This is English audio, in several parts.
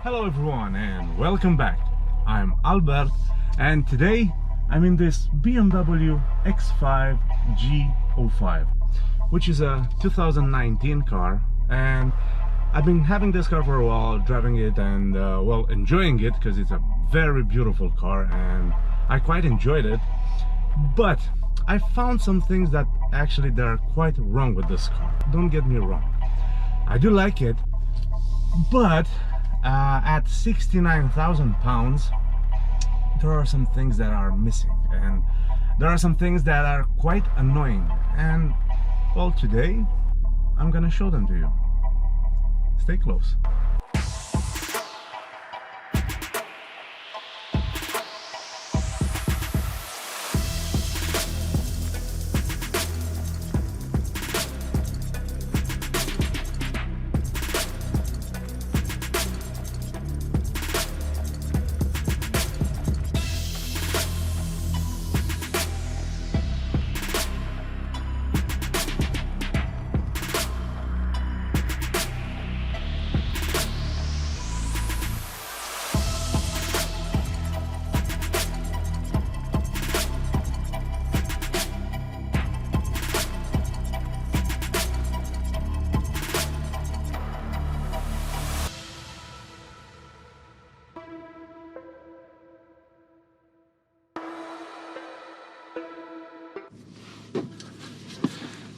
Hello everyone and welcome back. I'm Albert and today I'm in this BMW X5 G05, which is a 2019 car, and I've been having this car for a while, driving it and well, enjoying it because it's a very beautiful car and I quite enjoyed it. But I found some things that actually they are quite wrong with this car. Don't get me wrong, I do like it, but at 69,000 pounds there are some things that are missing, and there are some things that are quite annoying, and well, today I'm gonna show them to you. Stay close.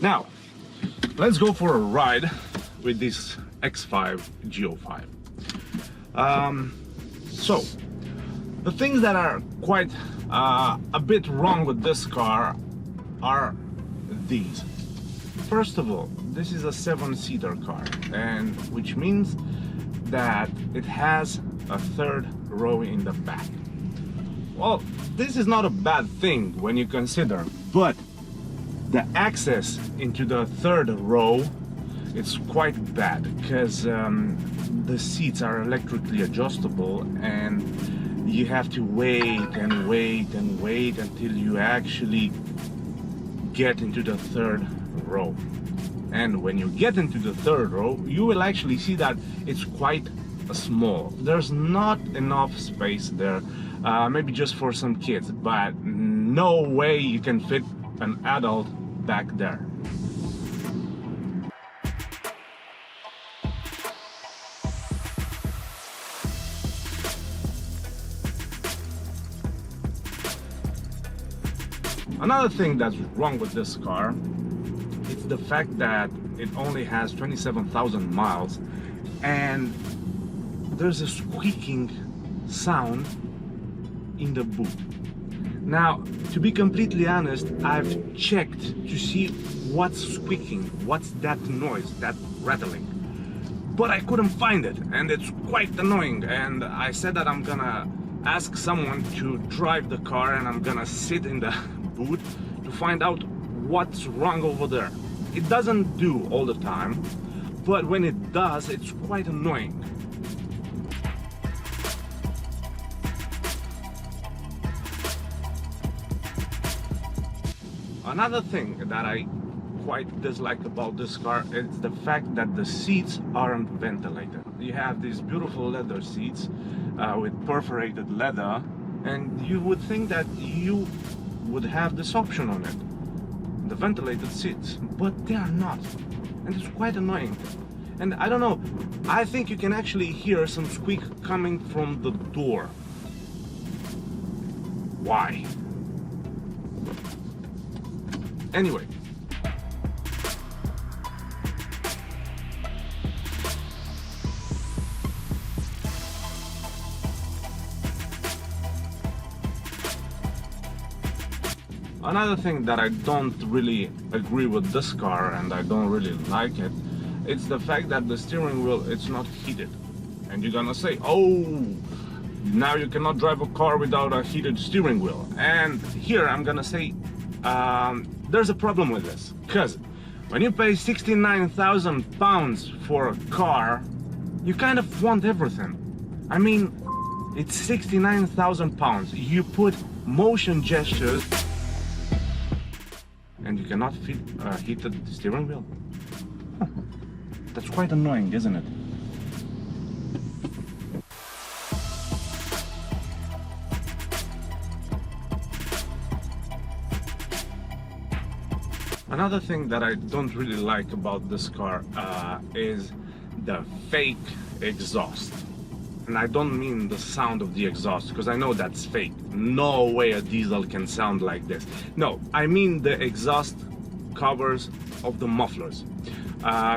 Now, let's go for a ride with this X5 G05. So, the things that are quite a bit wrong with this car are these. First of all, this is a 7-seater car, and which means that it has a third row in the back. Well, this is not a bad thing when you consider, but the access into the third row is quite bad because the seats are electrically adjustable, and you have to wait and wait and wait until you actually get into the third row. And when you get into the third row, you will actually see that it's quite small. There's not enough space there, maybe just for some kids, but no way you can fit an adult back there. Another thing that's wrong with this car, it's the fact that it only has 27,000 miles and there's a squeaking sound in the boot. Now, to be completely honest, I've checked to see what's squeaking, what's that noise, that rattling, but I couldn't find it, and it's quite annoying. And I said that I'm gonna ask someone to drive the car and I'm gonna sit in the boot to find out what's wrong over there. It doesn't do all the time, but when it does, it's quite annoying. Another thing that I quite dislike about this car is the fact that the seats aren't ventilated. You have these beautiful leather seats with perforated leather, and you would think that you would have this option on it, the ventilated seats, but they are not, and it's quite annoying. And I don't know, I think you can actually hear some squeak coming from the door. Why? Anyway, another thing that I don't really agree with this car, and I don't really like it, it's the fact that the steering wheel, it's not heated. And you're gonna say, oh, now you cannot drive a car without a heated steering wheel. And here I'm gonna say, there's a problem with this, because when you pay 69,000 pounds for a car, you kind of want everything. I mean, it's 69,000 pounds. You put motion gestures and you cannot fit a heated steering wheel. That's quite annoying, isn't it? Another thing that I don't really like about this car is the fake exhaust. And I don't mean the sound of the exhaust, because I know that's fake. No way a diesel can sound like this. No, I mean the exhaust covers of the mufflers.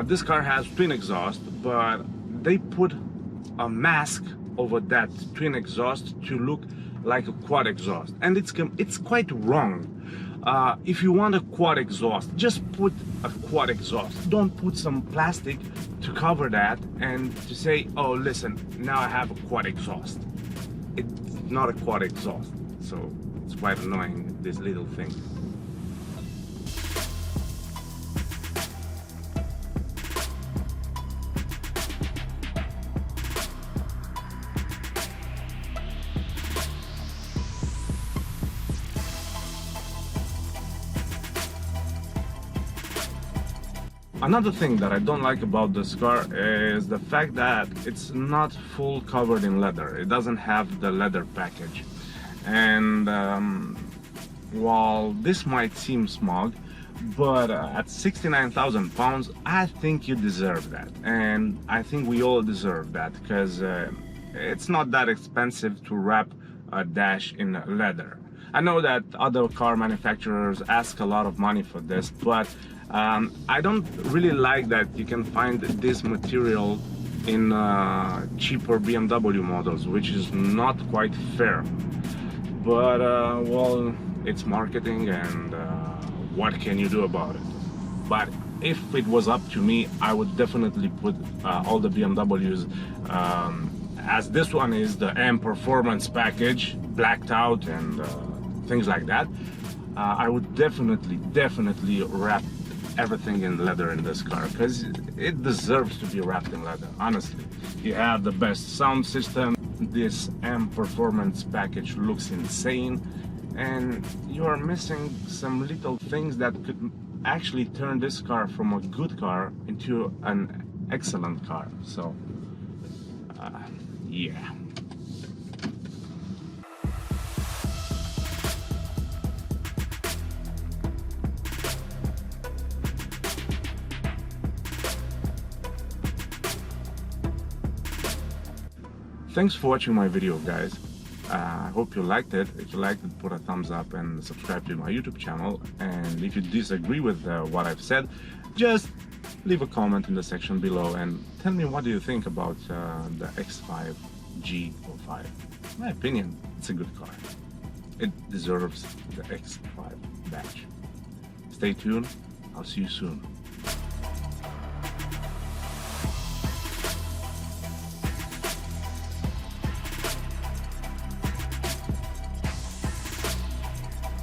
This car has twin exhaust, but they put a mask over that twin exhaust to look like a quad exhaust, and it's quite wrong. If you want a quad exhaust, just put a quad exhaust. Don't put some plastic to cover that and to say, oh listen, now I have a quad exhaust. It's not a quad exhaust, so it's quite annoying, this little thing. Another thing that I don't like about this car is the fact that it's not full covered in leather. It doesn't have the leather package. And while this might seem smug, but at 69,000 pounds, I think you deserve that. And I think we all deserve that, because it's not that expensive to wrap a dash in leather. I know that other car manufacturers ask a lot of money for this, but I don't really like that you can find this material in cheaper BMW models, which is not quite fair. But well, it's marketing, and what can you do about it? But if it was up to me, I would definitely put all the BMWs, as this one is the M Performance package, blacked out and things like that. I would definitely wrap everything in leather in this car, because it deserves to be wrapped in leather, honestly. You have the best sound system, this M Performance package looks insane, and you are missing some little things that could actually turn this car from a good car into an excellent car. So yeah. Thanks for watching my video, guys. I hope you liked it. If you liked it, put a thumbs up and subscribe to my YouTube channel. And if you disagree with what I've said, just leave a comment in the section below and tell me what do you think about the X5 G05. In my opinion, it's a good car. It deserves the X5 badge. Stay tuned. I'll see you soon.